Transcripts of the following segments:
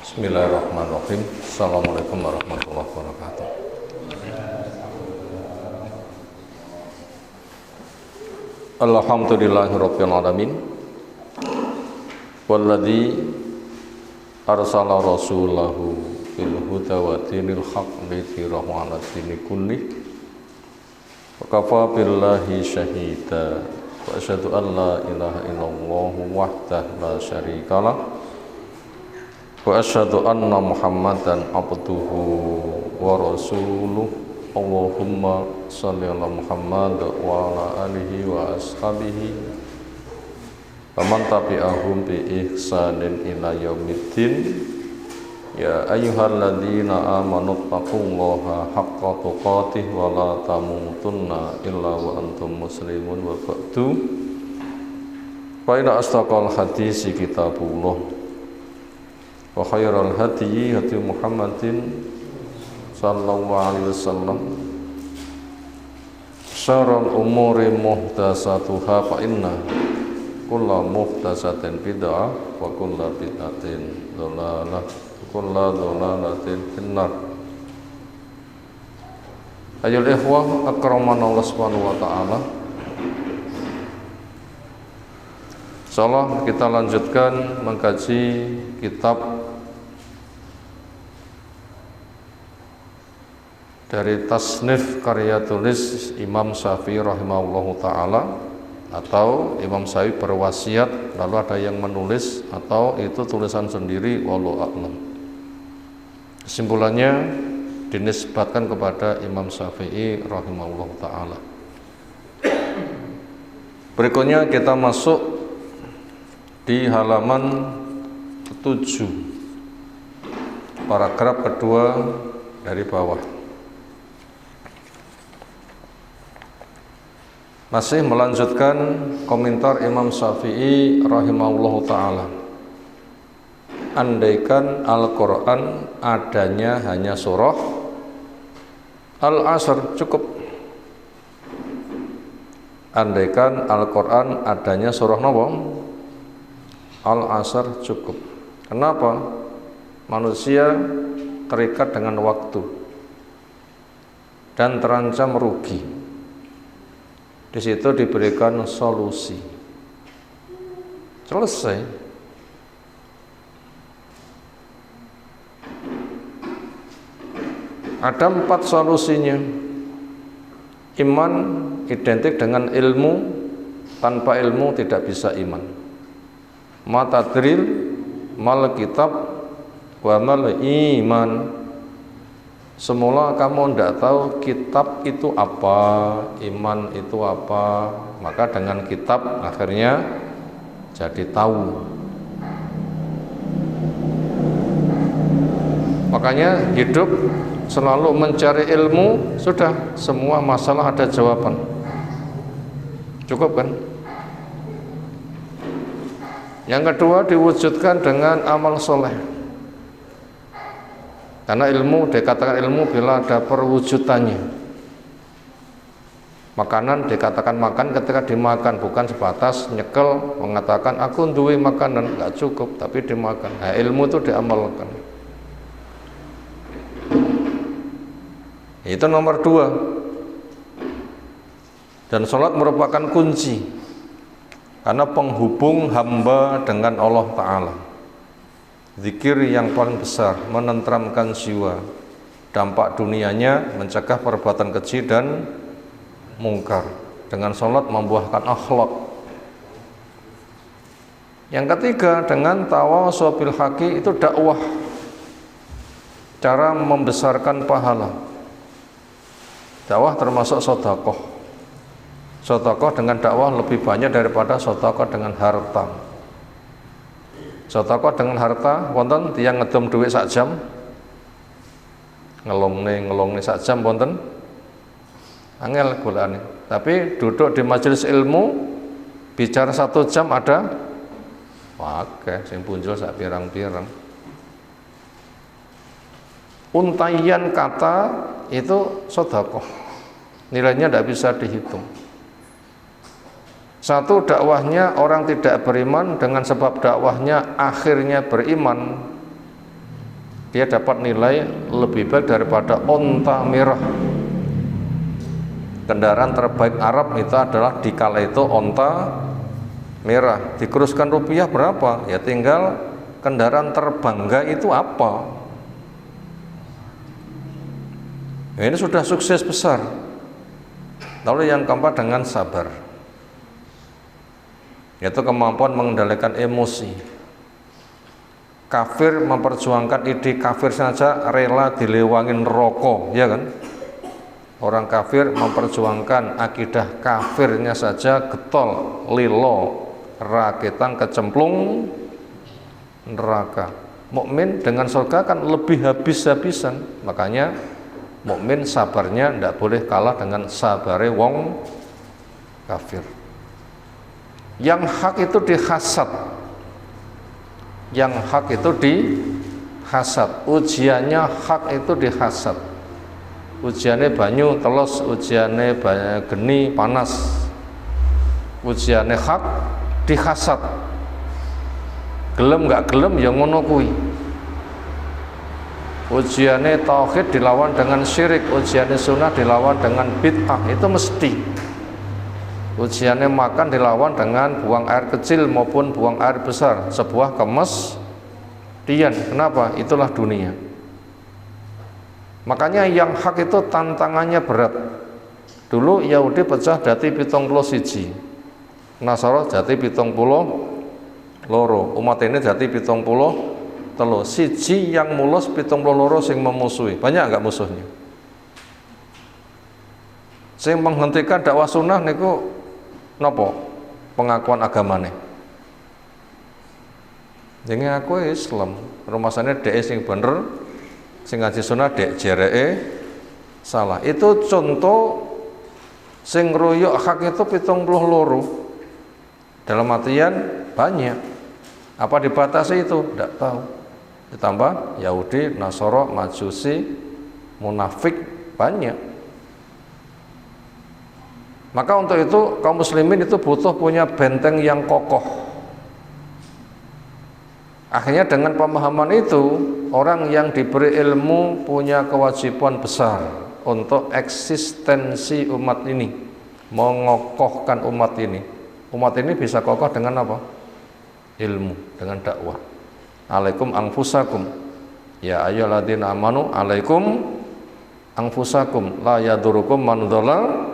Bismillahirrahmanirrahim. Assalamualaikum warahmatullahi wabarakatuh. Alhamdulillahirabbil alamin. Walladzi arsala rasulahu bil huda wa dinil haqq liyudhhirahu 'ala dini kullih. Wa kafa billahi syahida. Wa asyhadu an la ilaha illallah wahdahu la syarikalah. Wa asyhadu anna Muhammadan abduhu wa rasuluh. Allahumma shalli ala Muhammad wa ala alihi wa ashabihi wa man tabi'ahum bi ihsanin ila yaumiddin. Ya ayyuhalladzina amanu taqullaha haqqa tuqatih wa la tamutunna illa wa antum muslimun wa ba'du. Fa inna asdaqal hadisi kitabullah wa khairal hadyi hadi Muhammadin sallallahu alaihi wasallam. Syarrul umuri muhdatsatuha fa inna kulla muhdatsatin bid'ah wa kulla bid'atin dhalalah wa kulla dhalalatin finnar. Ayyuhal ikhwah akramana Allah Subhanahu wa taala. Insyaallah kita lanjutkan mengkaji kitab dari tasnif karya tulis Imam Syafi'i rahimahullahu ta'ala, atau Imam Syafi'i berwasiat lalu ada yang menulis, atau itu tulisan sendiri, wallahu a'lam. Kesimpulannya dinisbatkan kepada Imam Syafi'i rahimahullahu ta'ala. Berikutnya kita masuk di halaman 7, paragraf kedua dari bawah. Masih melanjutkan komentar Imam Syafi'i rahimahullahu ta'ala. Andaikan Al-Quran adanya hanya surah Al-Asr cukup. Andaikan Al-Quran adanya surah apa? Al-Asr cukup. Kenapa? Manusia terikat dengan waktu dan terancam rugi. Di situ diberikan solusi. Selesai. Ada 4 solusinya. Iman identik dengan ilmu, tanpa ilmu tidak bisa iman. Matadril mal kitab wa mal iman. Semula kamu tidak tahu kitab itu apa, iman itu apa, maka dengan kitab akhirnya jadi tahu. Makanya hidup selalu mencari ilmu, sudah semua masalah ada jawaban. Cukup kan? Yang kedua diwujudkan dengan amal soleh. Karena ilmu dikatakan ilmu bila ada perwujudannya. Makanan dikatakan makan ketika dimakan, bukan sebatas nyekel mengatakan aku duwe makanan, nggak cukup tapi dimakan. Nah, ilmu itu diamalkan. Itu nomor 2. Dan sholat merupakan kunci karena penghubung hamba dengan Allah Ta'ala. Zikir yang paling besar, menenteramkan jiwa. Dampak dunianya mencegah perbuatan keji dan mungkar. Dengan sholat membuahkan akhlak. Yang ketiga, dengan tawasul bil haqi, itu dakwah. Cara membesarkan pahala. Dakwah termasuk sedekah. Sedekah dengan dakwah lebih banyak daripada sedekah dengan harta. Sedekah dengan harta, wonten tiyang ngedom dhuwit sak jam, ngelongne sak jam wonten, angel golane. Tapi duduk di majelis ilmu, bicara 1 jam ada, wae sing punjul sak pirang-pirang. Untaian kata itu sedekah, nilainya tidak bisa dihitung. Satu, dakwahnya orang tidak beriman, dengan sebab dakwahnya akhirnya beriman. dia dapat nilai lebih baik daripada onta merah. Kendaraan terbaik Arab itu adalah di kala itu onta merah. Dikuruskan rupiah berapa? Ya tinggal kendaraan terbangga itu apa. Ya, ini sudah sukses besar. Lalu yang keempat dengan sabar, yaitu kemampuan mengendalikan emosi. Kafir memperjuangkan ide kafir saja rela dilewangin rokok, ya kan? Orang kafir memperjuangkan akidah kafirnya saja getol, lilo, rakitan kecemplung neraka. Mukmin dengan surga kan lebih habis-habisan. Makanya mukmin sabarnya tidak boleh kalah dengan sabare wong kafir. Yang hak itu dihasad. Yang hak itu dihasad. Ujiannya hak itu dihasad. Ujiannya banyu telos, ujiannya geni panas, ujiannya hak dihasad. Gelem gak gelem ya ngono kuwi. Ujiannya tauhid dilawan dengan syirik, ujiannya sunnah dilawan dengan bid'ah, itu mesti. Ujiannya makan dilawan dengan buang air kecil maupun buang air besar, sebuah kemestian. Kenapa? Itulah dunia. Makanya yang hak itu tantangannya berat. Dulu Yahudi pecah dadi 71, Nasara dadi 72, umat ini dadi 73. Siji yang mulus 72 sing memusuhi. Banyak enggak musuhnya? Sing menghentikan dakwah sunnah niku napa? Pengakuan agamane. Jenenge aku Islam, rumasane dhek sing bener, sing ngaji sunnah dek jereke salah. Itu contoh sing royok hak itu 72. Dalam artian banyak. Apa dibatasi itu? Tidak tahu. Ditambah Yahudi, Nasara, Majusi, munafik banyak. Maka untuk itu kaum muslimin itu butuh punya benteng yang kokoh. Akhirnya dengan pemahaman itu, orang yang diberi ilmu punya kewajiban besar untuk eksistensi umat ini, mengokohkan umat ini. Umat ini bisa kokoh dengan apa? Ilmu, dengan dakwah. Alaikum anfusakum, ya ayyuhalladzina amanu alaikum anfusakum la yadurukum man dhalla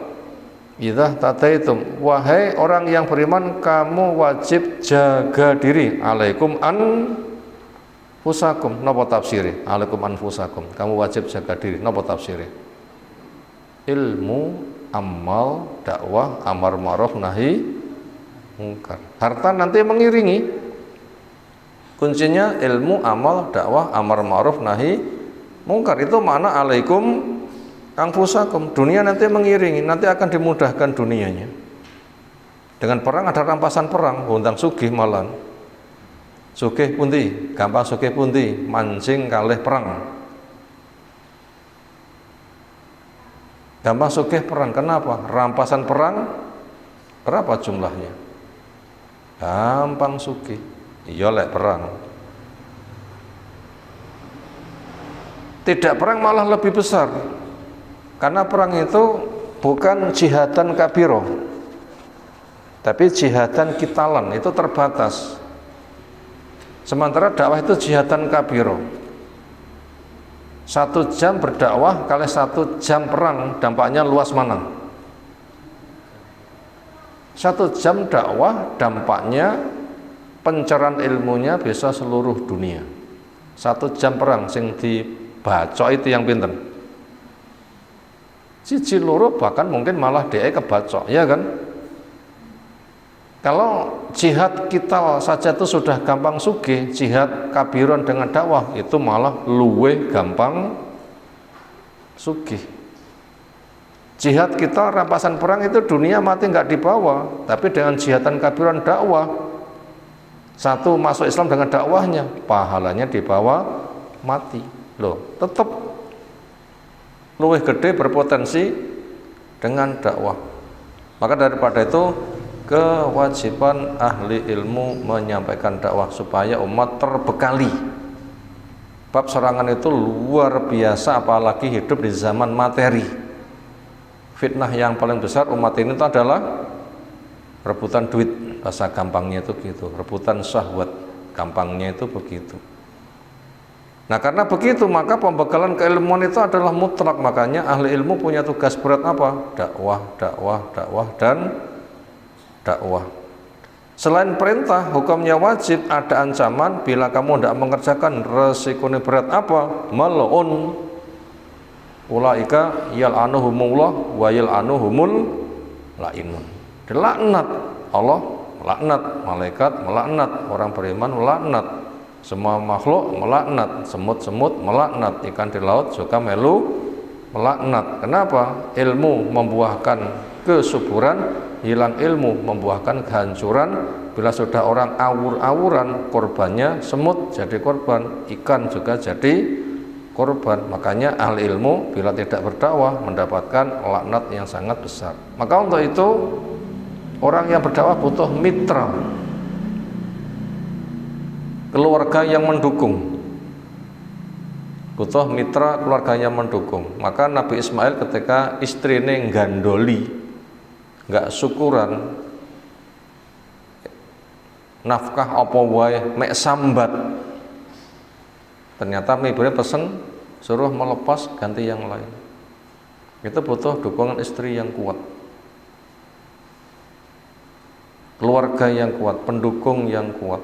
idza tataitum. Wahai orang yang beriman, kamu wajib jaga diri. Alaikum anfusakum. Napa tafsiri? Alaikum anfusakum. Kamu wajib jaga diri. Napa tafsiri? Ilmu, amal, dakwah, amar ma'ruf nahi mungkar. Harta nanti mengiringi. Kuncinya ilmu, amal, dakwah, amar ma'ruf nahi mungkar. Itu makna alaikum anfusakum. Dunia nanti mengiringi, nanti akan dimudahkan dunianya. Dengan perang ada rampasan perang, undang sugih malan. Sugih pundi, gampang sugih pundi, mancing kalih perang. Gampang sugih perang, kenapa? Rampasan perang berapa jumlahnya? Gampang sugih. Iya lek perang. Tidak perang malah lebih besar. Karena perang itu bukan jihadan kabiro, tapi jihadan kitalan, itu terbatas. Sementara dakwah itu jihadan kabiro. 1 jam berdakwah kali 1 jam perang, dampaknya luas mana? 1 jam dakwah dampaknya pencerahan ilmunya bisa seluruh dunia. 1 jam perang sing dibaca itu yang pinter. Siji loro bahkan mungkin malah DE kebacok, ya kan? Kalau jihad kita saja itu sudah gampang sugih, jihad kabiron dengan dakwah itu malah luwe gampang sugih. Jihad kita rampasan perang itu dunia mati nggak dibawa, tapi dengan jihadan kabiron dakwah, satu masuk Islam dengan dakwahnya, pahalanya dibawa mati. Loh, tetap luwih gede berpotensi dengan dakwah. Maka daripada itu kewajiban ahli ilmu menyampaikan dakwah supaya umat terbekali Bab serangan itu luar biasa, apalagi hidup di zaman materi. Fitnah yang paling besar umat ini itu adalah rebutan duit, bahasa gampangnya itu gitu, rebutan syahwat, gampangnya itu begitu. Nah karena begitu maka pembekalan keilmuan itu adalah mutlak. Makanya ahli ilmu punya tugas berat apa? Dakwah, dakwah, dakwah, dan dakwah. Selain perintah, hukumnya wajib, ada ancaman. Bila kamu tidak mengerjakan, resikonya berat apa? Mal'un. Ulaika yal'anuhumullah wa yal'anuhumul la'inun. Dilaknat Allah, melaknat malaikat, melaknat orang beriman, melaknat semua makhluk, melaknat semut-semut, melaknat ikan di laut juga melaknat. Kenapa? Ilmu membuahkan kesuburan, hilang ilmu membuahkan kehancuran. Bila sudah orang awur-awuran, korbannya semut jadi korban, ikan juga jadi korban. Makanya ahli ilmu bila tidak berdakwah mendapatkan laknat yang sangat besar. Maka untuk itu orang yang berdakwah butuh mitra, keluarga yang mendukung, butuh mitra keluarga yang mendukung. Maka Nabi Ismail ketika istrinya gandoli, nggak syukuran, nafkah apa wae mek sambat, ternyata ibunya pesen suruh melepas ganti yang lain. Itu butuh dukungan istri yang kuat, keluarga yang kuat, pendukung yang kuat.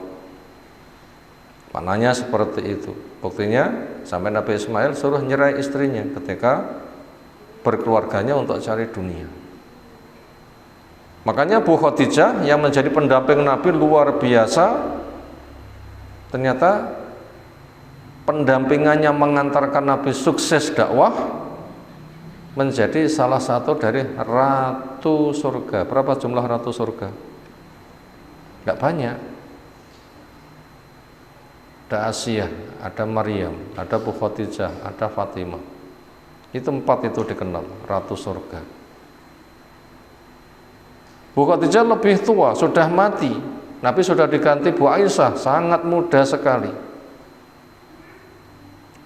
Maknanya seperti itu. Buktinya sampai Nabi Ismail suruh nyerai istrinya ketika berkeluarganya untuk cari dunia. Makanya Bu Khadijah yang menjadi pendamping Nabi luar biasa, ternyata pendampingannya mengantarkan Nabi sukses dakwah, menjadi salah satu dari ratu surga. Berapa jumlah ratu surga? Enggak banyak. Ada Asia, ada Maryam, ada Bu Khadijah, ada Fatimah. Itu 4 itu dikenal ratu surga. Bu Khadijah lebih tua, sudah mati. Nabi sudah diganti Bu Aisyah, sangat muda sekali.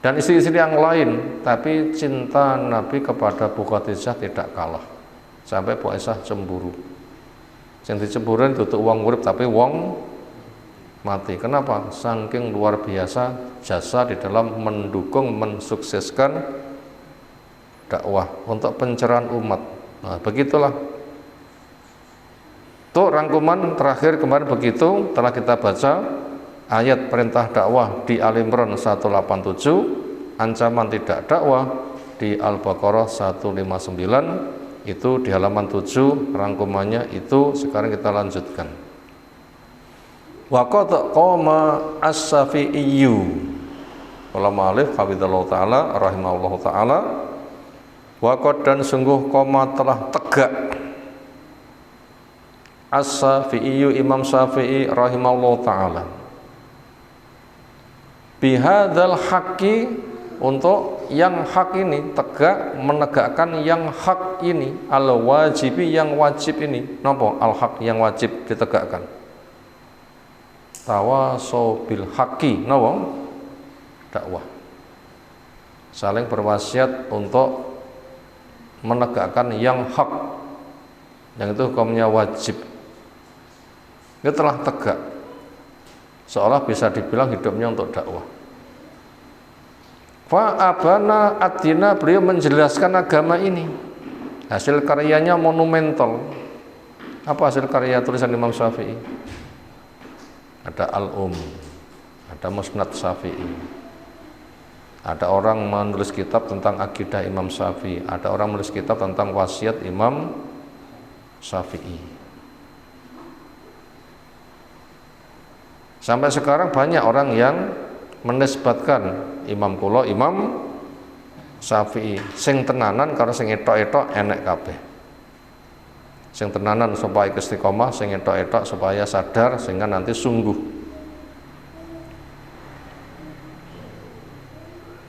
Dan istri-istri yang lain, tapi cinta Nabi kepada Bu Khadijah tidak kalah. Sampai Bu Aisyah cemburu. Yang dicemburuin tutup uang urip tapi wong mati. Kenapa? Saking luar biasa jasa di dalam mendukung, mensukseskan dakwah untuk pencerahan umat. Nah, begitulah. Tuh rangkuman terakhir kemarin begitu, telah kita baca ayat perintah dakwah di Al-Imran 187, ancaman tidak dakwah di Al-Baqarah 159, itu di halaman 7 rangkumannya itu. Sekarang kita lanjutkan. Wa qad qama as-Safi'iyyu, ulama alif hafizallahu taala rahimahullahu taala, wa qad dan sungguh qama telah tegak as-Safi'iyyu Imam Syafi'i rahimahullahu taala bihadzal haqqi, untuk yang hak ini, tegak menegakkan yang hak ini, al-wajibi yang wajib ini. Napa al-haq yang wajib ditegakkan? Tawasaw bil haqqi, napa? Dakwah. Saling berwasiat untuk menegakkan yang hak, yang itu hukumnya wajib. Itu telah tegak, seolah bisa dibilang hidupnya untuk dakwah. Fa abana ad-dina, beliau menjelaskan agama ini. Hasil karyanya monumental. Apa hasil karya tulisan Imam Syafi'i? Ada ada Musnad Syafi'i. Ada orang menulis kitab tentang akidah Imam Syafi'i. Ada orang menulis kitab tentang wasiat Imam Syafi'i. Sampai sekarang banyak orang yang menisbatkan imam kula Imam Syafi'i. Sing tenanan karo sing etok-etok enek kabeh. Sing tenanan supaya istiqomah, sing etok-etok supaya sadar sehingga nanti sungguh.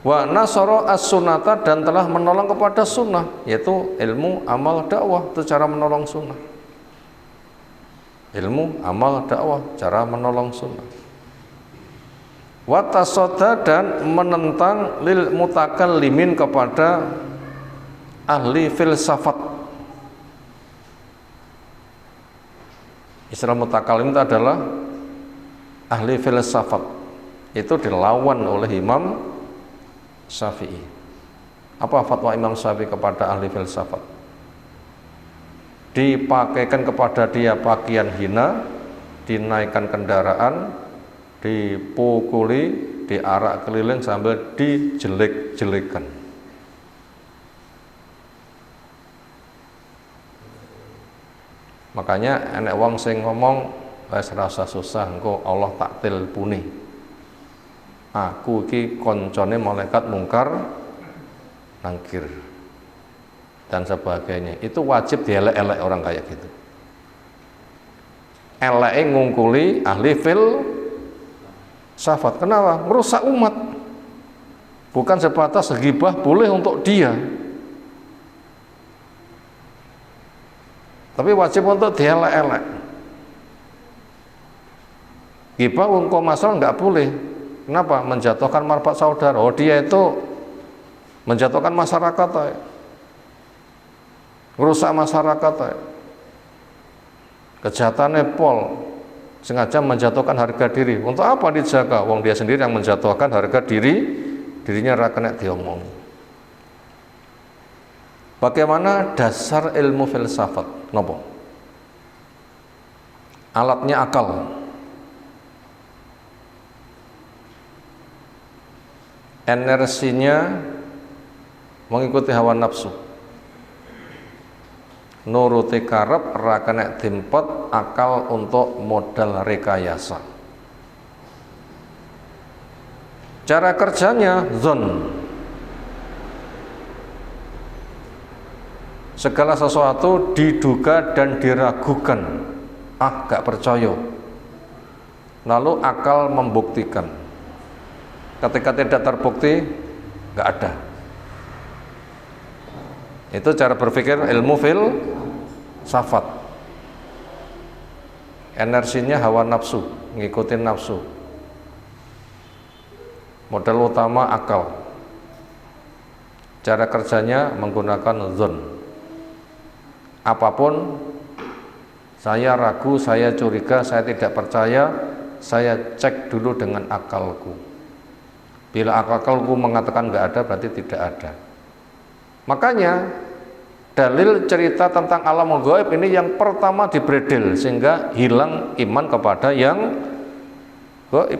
Wa nasara as-sunnata, dan telah menolong kepada sunnah, yaitu ilmu amal dakwah, itu cara menolong sunnah. Ilmu amal dakwah, cara menolong sunnah. Watasoda dan menentang lil mutakallimin kepada ahli filsafat. Istilah mutakallim itu adalah ahli filsafat. Itu dilawan oleh Imam Syafi'i. Apa fatwa Imam Syafi'i kepada ahli filsafat? Dipakaikan kepada dia pakaian hina, dinaikkan kendaraan, dipukuli, diarak keliling sambil dijelek-jelekan. Makanya enek wong sing ngomong wis rasa susah engko Allah taktil puni. Aku iki koncone malaikat mungkar nangkir dan sebagainya. Itu wajib dielek-elek orang kayak gitu. Eleke ngungkuli ahli filsafat. Kenapa? Merusak umat. Bukan sebatas ghibah boleh untuk dia, tapi wajib untuk dielek-elek. Ghibah untuk masalah nggak boleh. Kenapa? Menjatuhkan martabat saudara. Oh, dia itu menjatuhkan masyarakat, merusak masyarakat. Kejahatannya pol, sengaja menjatuhkan harga diri. Untuk apa dijaga? Wong dia sendiri yang menjatuhkan harga dirinya ra kena diomong. Bagaimana dasar ilmu filsafat? Nopo? Alatnya akal. Energinya mengikuti hawa nafsu. Nuruti karep ra kena dimpet, akal untuk modal rekayasa. Cara kerjanya zon. Segala sesuatu diduga dan diragukan. Gak percaya. Lalu akal membuktikan. Ketika tidak terbukti, gak ada. Itu cara berpikir ilmu filsafat. Energinya hawa nafsu, ngikutin nafsu. Modal utama akal. Cara kerjanya menggunakan zon. Apapun saya ragu, saya curiga, saya tidak percaya, saya cek dulu dengan akalku. Bila akalku mengatakan nggak ada, berarti tidak ada. Makanya dalil cerita tentang alam gaib ini yang pertama dibredel sehingga hilang iman kepada yang gaib.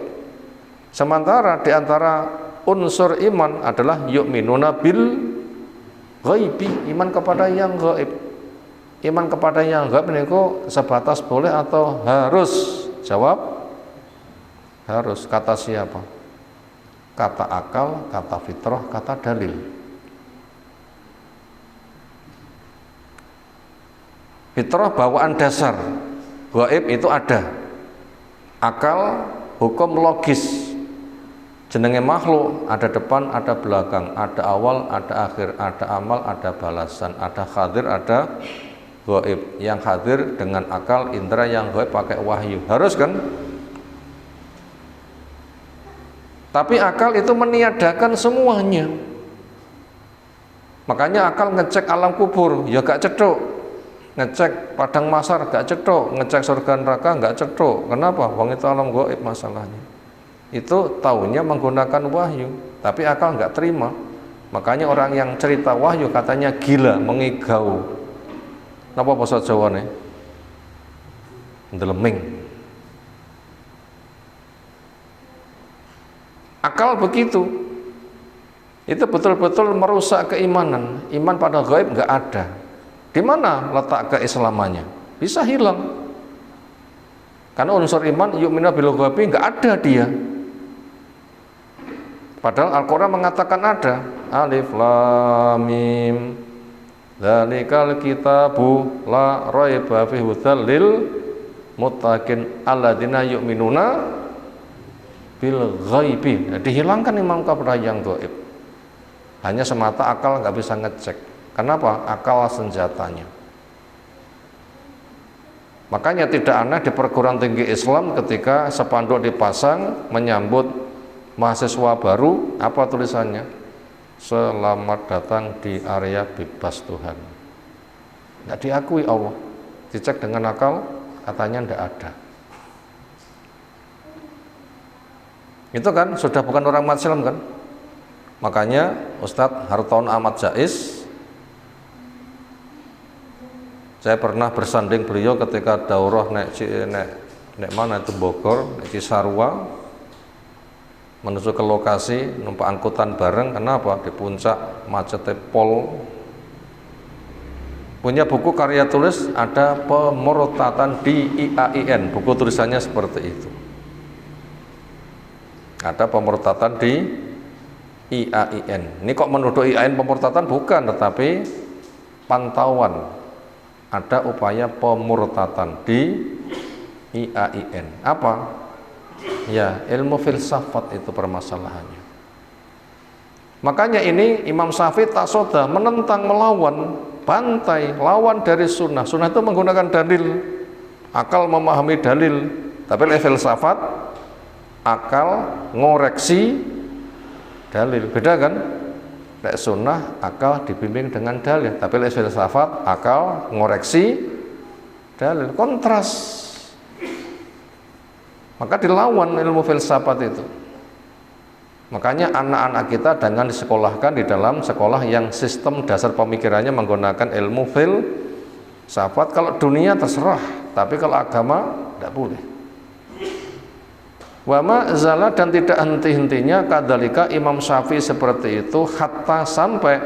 Sementara di antara unsur iman adalah yu'minuna bil ghaibi, iman kepada yang gaib. Iman kepada yang gaib niku sebatas boleh atau harus? Jawab harus. Kata siapa? Kata akal, kata fitrah, kata dalil. Fitrah bawaan dasar, gaib itu ada. Akal hukum logis. Jenenge makhluk, ada depan, ada belakang, ada awal, ada akhir, ada amal, ada balasan, ada hadir, ada gaib. Yang hadir dengan akal, indera, yang gaib pakai wahyu. Harus kan? Tapi akal itu meniadakan semuanya. Makanya akal ngecek alam kubur, ya gak cedok. Ngecek padang mahsyar gak cedok, ngecek surga neraka gak cedok. Kenapa? Wong itu alam gaib masalahnya. Itu taunya menggunakan wahyu, tapi akal gak terima. Makanya orang yang cerita wahyu katanya gila, mengigau. Napa basa Jawane? Ndeleming. Akal begitu. Itu betul-betul merusak keimanan. Iman pada gaib nggak ada. Di mana letak keislamannya? Bisa hilang. Karena unsur iman yu'minu bil ghaibi nggak ada dia. Padahal Al-Qur'an mengatakan ada. Alif lam mim. Dzalikal kitabu la raiba fihi hudzal lil muttaqin alladzina yu'minuna bil ghaibi. Nah, dihilangkan iman kepada yang gaib. Hanya semata akal nggak bisa ngecek. Kenapa? Akal senjatanya. Makanya tidak aneh di perguruan tinggi Islam ketika spanduk dipasang menyambut mahasiswa baru, apa tulisannya? Selamat datang di area bebas Tuhan. Tidak diakui Allah. Dicek dengan akal, katanya tidak ada. Itu kan sudah bukan orang umat Islam kan? Makanya Ustadz Hartono Ahmad Jais, saya pernah bersanding beliau ketika daurah nek mana itu Bogor, nek Cisarua, menuju ke lokasi numpak angkutan bareng. Kenapa? Di puncak macetnya pol. Punya buku karya tulis, ada pemurtatan di IAIN, buku tulisannya seperti itu. Ada pemurtatan di IAIN. Ini kok menuduh IAIN pemurtatan? Bukan, tetapi pantauan ada upaya pemurtatan di IAIN. Apa? Ya, ilmu filsafat itu permasalahannya. Makanya ini Imam Syafi'i tak soda menentang, melawan, bantai, lawan dari sunnah. Sunnah itu menggunakan dalil, akal memahami dalil. Tapi filsafat, akal ngoreksi dalil. Beda kan? Lek sunnah, akal dibimbing dengan dalil. Tapi lek filsafat, akal ngoreksi dalil. Kontras. Maka dilawan ilmu filsafat itu. Makanya anak-anak kita dengan disekolahkan di dalam sekolah yang sistem dasar pemikirannya menggunakan ilmu filsafat. Kalau dunia terserah, tapi kalau agama tidak boleh. Wa ma zala, dan tidak henti-hentinya kadzalika Imam Syafi'i seperti itu hatta sampai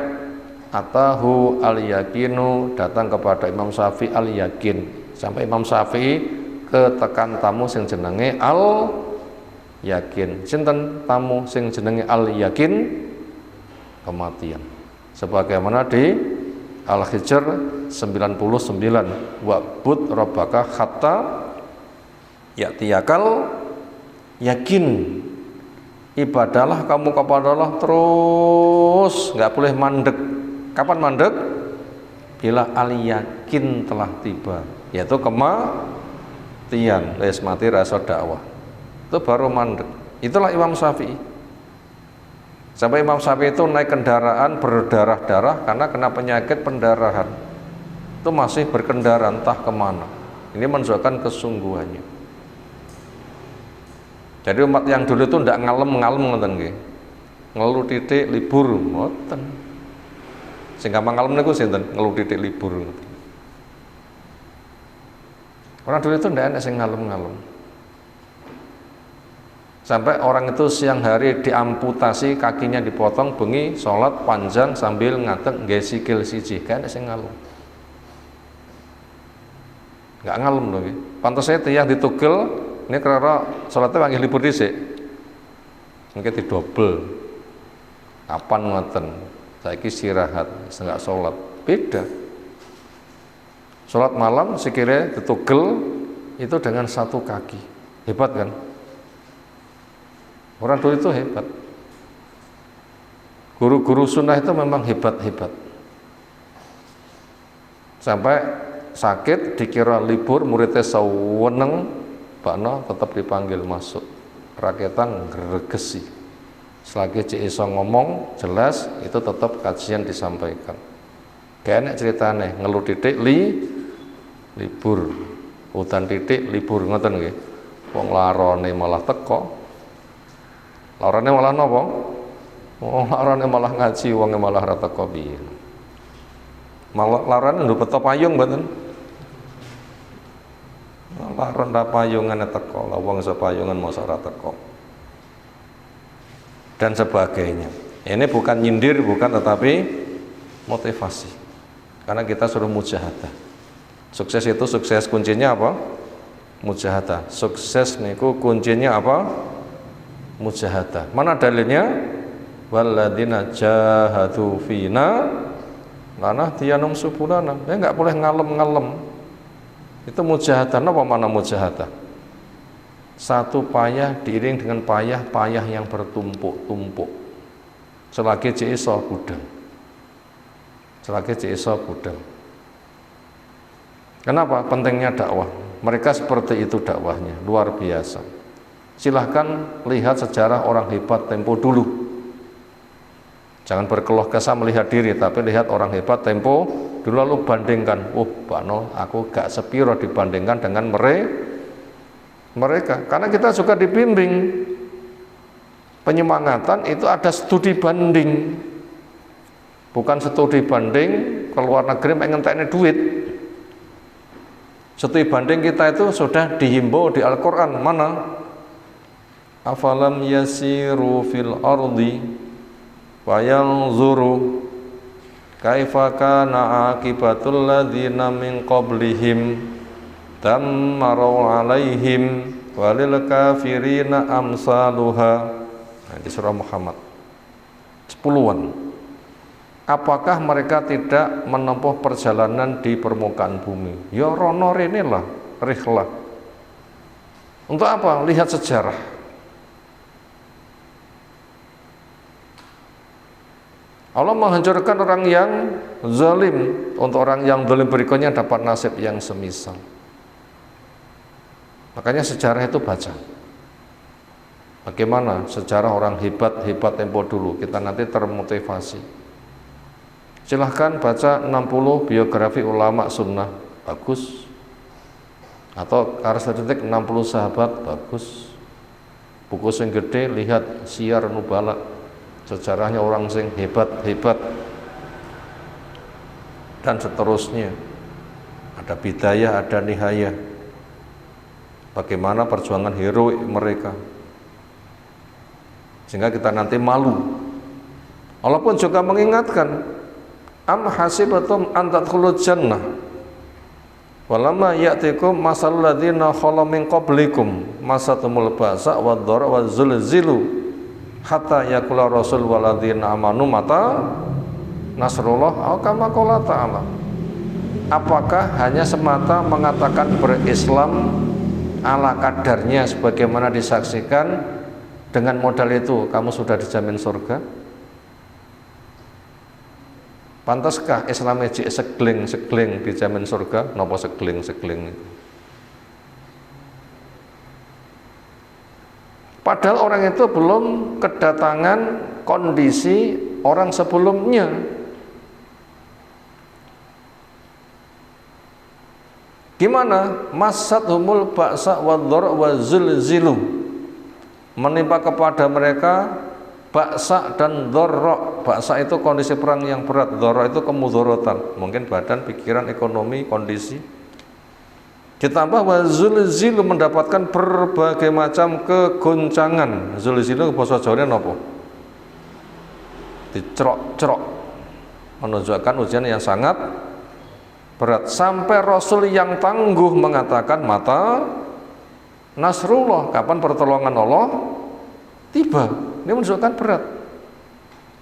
atahu al-yakinu, datang kepada Imam Syafi'i al-yakin. Sampai Imam Syafi'i ketekan tamu sing jenenge al-yakin. Sinten tamu sing jenenge al-yakin? Kematian. Sebagaimana di Al-Hijr 99, wa'bud rabbaka hatta ya'tiyakal yakin. Ibadahlah kamu kepada Allah terus, nggak boleh mandek. Kapan mandek? Bila al-yakin telah tiba, yaitu kematian, les mati rasa dakwah, itu baru mandek. Itulah Imam Syafi'i. Sampai Imam Syafi'i itu naik kendaraan berdarah-darah karena kena penyakit pendarahan, itu masih berkendara entah kemana. Ini menunjukkan kesungguhannya. Jadi umat yang dulu itu tidak ngalem-ngalem ngoten nggih. Ngelu titik libur ngoten. Sing gampang ngalem niku sinten? Ngelu titik libur ngoten. Orang dulu itu tidak enak sing ngalem-ngalem. Sampai orang itu siang hari diamputasi, kakinya dipotong, bengi sholat panjang sambil ngadeg nggih sikil siji, kan sing ngalem. Enggak ngalem lho nggih. Pantes saya tiyang ditugel. Ini karena sholatnya panggil libur dhisik. Mungkin didobel. Kapan ngoten? Saiki istirahat, enggak sholat. Beda. Sholat malam sikile ditugel itu dengan satu kaki. Hebat kan? Orang dulu itu hebat. Guru-guru sunnah itu memang hebat-hebat. Sampai sakit dikira libur, muridnya saweneng, bakno tetap dipanggil masuk. Rakyatan gregesi. Selagi cik iso ngomong jelas, itu tetap kajian disampaikan. Gak enak ceritane, ngelu titik libur, udan titik libur, ngoten nggih. Wong larane malah teko. Larane malah napa? Wong larane malah ngaji, wonge malah ra teko piye. Malah larane nduk beto payung mboten. Laron ra payungane teko, la wong sepayungan mosok ora teko. Dan sebagainya. Ini bukan nyindir, bukan, tetapi motivasi. Karena kita suruh mujahadah. Sukses itu, sukses kuncinya apa? Mujahadah. Sukses niku kuncinya apa? Mujahadah. Mana dalilnya? Walladzina jahadu fina lanahdiyannahum subulana. Ya enggak boleh ngalem-ngalem. Itu mujahadah. Apa mana mujahadah? Satu payah diiring dengan payah yang bertumpuk-tumpuk. Selagi iso budal. Selagi iso budal. Kenapa? Pentingnya dakwah. Mereka seperti itu dakwahnya, luar biasa. Silahkan lihat sejarah orang hebat tempo dulu. Jangan berkeluh kesah melihat diri, tapi lihat orang hebat tempo dulu lalu bandingkan. Bano, aku gak sepiro dibandingkan dengan mereka. Karena kita juga dibimbing. Penyemangatan itu ada studi banding. Bukan studi banding ke luar negeri pengen ngentekne duit. Studi banding kita itu sudah dihimbau di Al-Qur'an. Mana? Afalam yasiru fil ardi wa yanzuru kaifa kana akibatul ladzina min qablihim dammaru alaihim walil kafirina amsaluha. Nah, di surah Muhammad 10-an. Apakah mereka tidak menempuh perjalanan di permukaan bumi? Ya rono rene lah, rihlah. Untuk apa? Lihat sejarah. Allah menghancurkan orang yang zalim, untuk orang yang zalim berikutnya dapat nasib yang semisal. Makanya sejarah itu baca. Bagaimana sejarah orang hebat tempo dulu, kita nanti termotivasi. Silahkan baca 60 biografi ulama sunnah, bagus. Atau karakteristik 60 sahabat, bagus. Buku sing gede, lihat Syiar Nubala, sejarahnya orang sing hebat dan seterusnya. Ada bidayah, ada nihayah. Bagaimana perjuangan heroik mereka, sehingga kita nanti malu. Allah pun juga mengingatkan, am hasibatum an tadkhulul jannah walamma ya'tikum masalul ladzina khalu min qablikum masatumul ba'sa wad-dharra waz-zulzilu hatta yaqula rasul walladzina amanu mata nasrullah kama qala ta'ala. Apakah hanya semata mengatakan berislam ala kadarnya sebagaimana disaksikan, dengan modal itu kamu sudah dijamin surga? Pantaskah Islam segling dijamin surga? Napa segling itu? Padahal orang itu belum kedatangan kondisi orang sebelumnya. Gimana? Masathumul ba'sa wad-dharra waz-zulzilu. Menimpa kepada mereka baksa dan dharra. Baksa itu kondisi perang yang berat, dharra itu kemudharatan, mungkin badan, pikiran, ekonomi, kondisi. Ditambah wazulzilu, mendapatkan berbagai macam kegoncangan. Zulzilu bahasa Jawane napa? Dicerok-cerok, menunjukkan ujian yang sangat berat. Sampai Rasul yang tangguh mengatakan mata nasrullah, kapan pertolongan Allah tiba. Ini menunjukkan berat.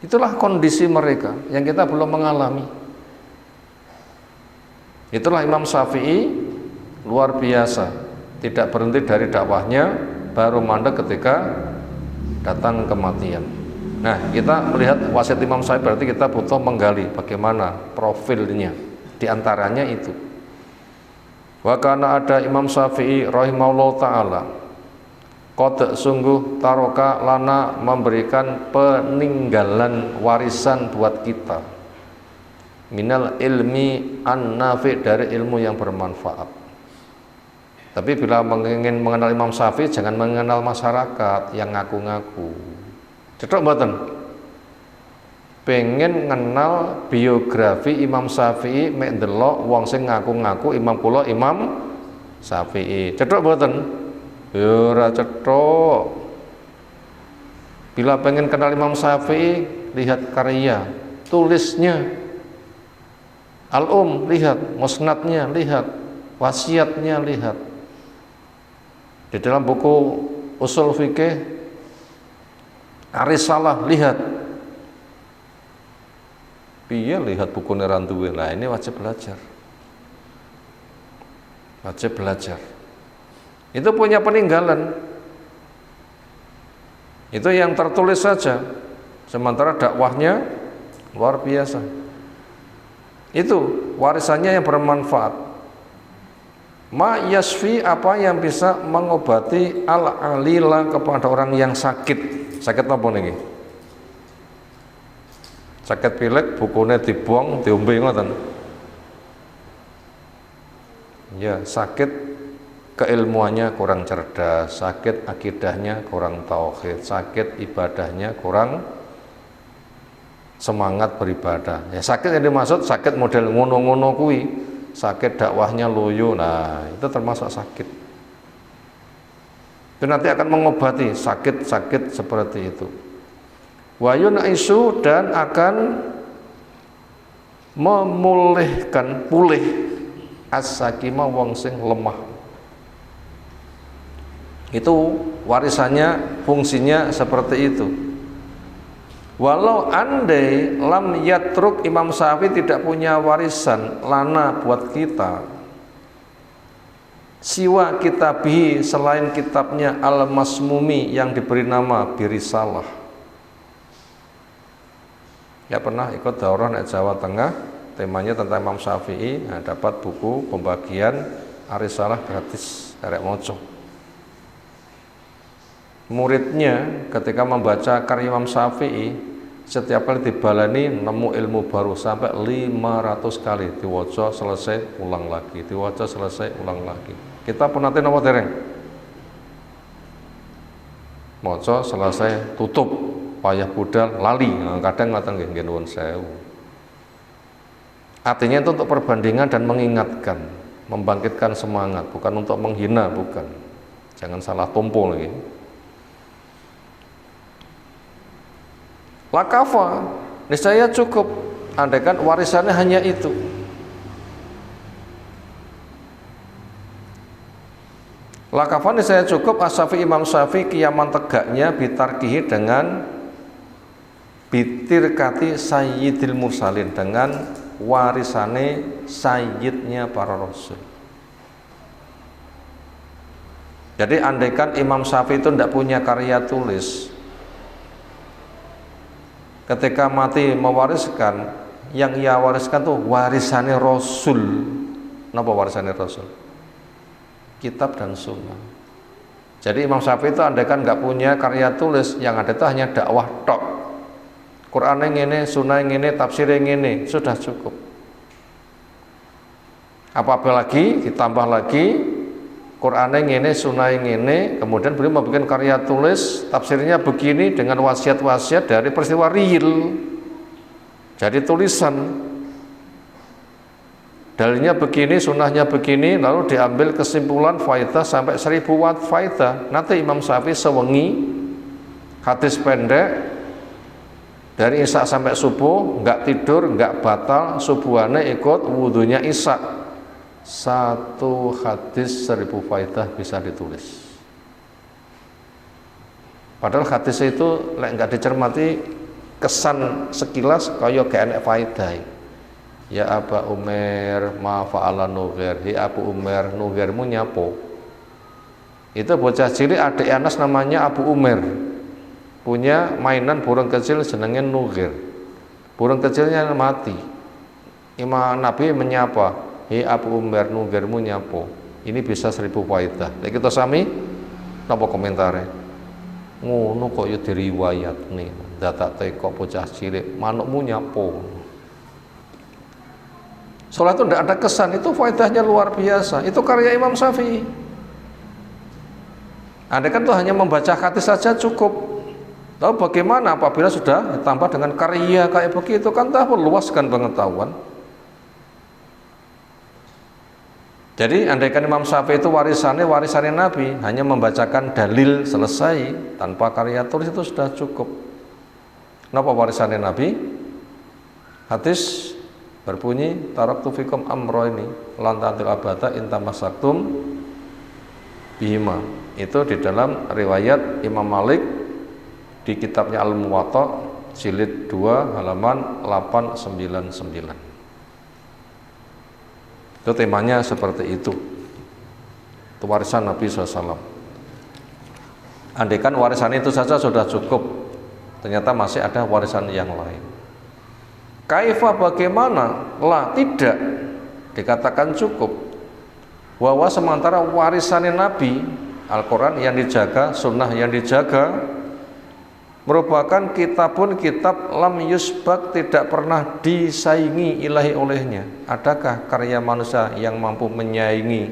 Itulah kondisi mereka yang kita belum mengalami. Itulah Imam Syafi'i, luar biasa, tidak berhenti dari dakwahnya, baru mandek ketika datang kematian. Nah, kita melihat wasiat Imam Syafi'i, berarti kita butuh menggali bagaimana profilnya. Di antaranya itu, wa kana ada Imam Syafi'i rahimahullah ta'ala, qad sungguh taroka lana, memberikan peninggalan warisan buat kita, minal ilmi an-nafi, dari ilmu yang bermanfaat. Tapi bila ingin mengenal Imam Syafi'i, jangan mengenal masyarakat yang ngaku-ngaku. Cetok mboten? Pengen ngenal biografi Imam Syafi'i, mek ndelok wong sing ngaku-ngaku imam kula Imam Syafi'i. Cetok mboten? Ya ora cetok. Bila pengen kenal Imam Syafi'i, lihat karya, tulisnya. Al-Um, lihat, musnadnya, lihat, wasiatnya, lihat. Di dalam buku usul fikih Arisalah, lihat. Piye lihat buku neranduwe. Nah, ini wajib belajar. Wajib belajar. Itu punya peninggalan. Itu yang tertulis saja. Sementara dakwahnya luar biasa. Itu warisannya yang bermanfaat. Ma yasfi, apa yang bisa mengobati al-alila kepada orang yang sakit. Sakit apa nih? Sakit pilek, bukune dibuang, diombe ngoten. Ya, sakit keilmuannya kurang cerdas, sakit akidahnya kurang tauhid, sakit ibadahnya kurang semangat beribadah. Ya, sakit yang dimaksud sakit model ngono-ngono kui, sakit dakwahnya loyo, nah itu termasuk sakit. Itu nanti akan mengobati sakit-sakit seperti itu. Wayun isu, dan akan memulihkan, pulih as-sakima wong sing lemah. Itu warisannya, fungsinya seperti itu. Walau andai lam yatruk, Imam Syafi'i tidak punya warisan lana buat kita, siwa kitabihi, selain kitabnya al-masmumi yang diberi nama Birisalah. Ya pernah ikut daurah di Jawa Tengah, temanya tentang Imam Syafi'i, nah, dapat buku pembagian Arisalah gratis arek moco. Muridnya ketika membaca karya Imam Syafi'i, setiap kali dibalani nemu ilmu baru sampai 500 kali, diwaca selesai ulang lagi, diwaca selesai ulang lagi. Kita pun nanti napa dereng? Maca selesai tutup, payah budal lali, nah, kadang ngaten nggih nuwun sewu. Artinya itu untuk perbandingan dan mengingatkan, membangkitkan semangat, bukan untuk menghina, bukan. Jangan salah tumpu lagi. Lakafa, niscaya cukup, andaikan warisannya hanya itu. Lakafa, niscaya cukup as-Syafi'i, Imam Syafi'i, kiaman tegaknya bitarkihi, dengan bitirkati sayyidil mursalin, dengan warisane sayyidnya para rasul. Jadi andaikan Imam Syafi'i itu tidak punya karya tulis, ketika mati mewariskan, yang ia wariskan tuh warisannya Rasul. Napa warisannya Rasul? Kitab dan sunnah. Jadi Imam Syafi'i itu andaikan nggak punya karya tulis, yang ada itu hanya dakwah tok. Quran yang ini, sunnah yang ini, tafsir yang ini, sudah cukup. Apa lagi, ditambah lagi Quran yang ini, sunnah yang ini, kemudian beliau membuat karya tulis, tafsirnya begini dengan wasiat-wasiat dari peristiwa real, jadi tulisan, dalilnya begini, sunnahnya begini, lalu diambil kesimpulan faidah sampai 1000 watt faidah. Nanti Imam Syafi'i sewengi, hadis pendek, dari isya sampai subuh, nggak tidur, nggak batal, subuhannya ikut wudhunya isya. Satu hadis 1000 faidah bisa ditulis. Padahal hadis itu nggak dicermati, kesan sekilas kaya gak enek faidah. Ya Aba Umar ma fa'ala Nughir, hi Abu Umar, Nughirmu nyapo. Itu bocah cilik adik Anas namanya Abu Umar, punya mainan burung kecil jenenge Nughir. Burung kecilnya mati, Imam Nabi menyapa, hi Abu Umar, Nughirmu nyapo. Ini bisa 1000 faidah. Lek kita sami napa komentare? Ngono kok ya diriwayat nih, datak teko bocah cilik, manukmu nyapo. Soalnya itu tidak ada kesan, itu faedahnya luar biasa. Itu karya Imam Syafi'i. Anda kan tuh hanya membaca hadis saja cukup. Lalu bagaimana apabila sudah ditambah dengan karya kayak begitu, kan tak meluaskan pengetahuan. Jadi andaikan Imam Syafi'i itu warisannya Nabi, hanya membacakan dalil selesai tanpa karya tulis, itu sudah cukup. Kenapa warisannya Nabi? Hadis berbunyi taraktu fikum amroini lan tantil abata intamasaktum bihima. Itu di dalam riwayat Imam Malik di kitabnya Al-Muwatta jilid 2 halaman 899. Itu temanya seperti itu. Itu warisan Nabi SAW. Andaikan warisan itu saja sudah cukup, ternyata masih ada warisan yang lain. Kaifa, bagaimana? Lah, tidak dikatakan cukup. Bahwa sementara warisan Nabi Al-Quran yang dijaga, sunnah yang dijaga, merupakan kitab lam yusbak, tidak pernah disaingi ilahi olehnya. Adakah karya manusia yang mampu menyaingi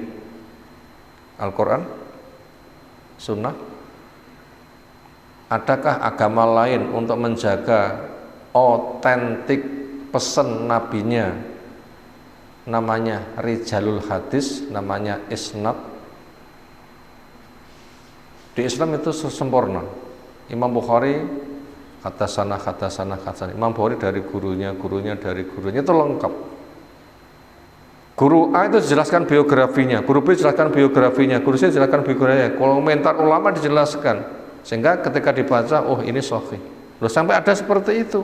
Al-Quran, sunnah? Adakah agama lain untuk menjaga otentik pesan nabinya, namanya rijalul hadis, namanya isnad? Di Islam itu sempurna. Imam Bukhari kata sana. Imam Bukhari dari gurunya dari gurunya, itu lengkap. Guru A itu dijelaskan biografinya, guru B dijelaskan biografinya, guru C dijelaskan biografinya, komentar ulama dijelaskan, sehingga ketika dibaca, oh ini sahih. Loh, sampai ada seperti itu.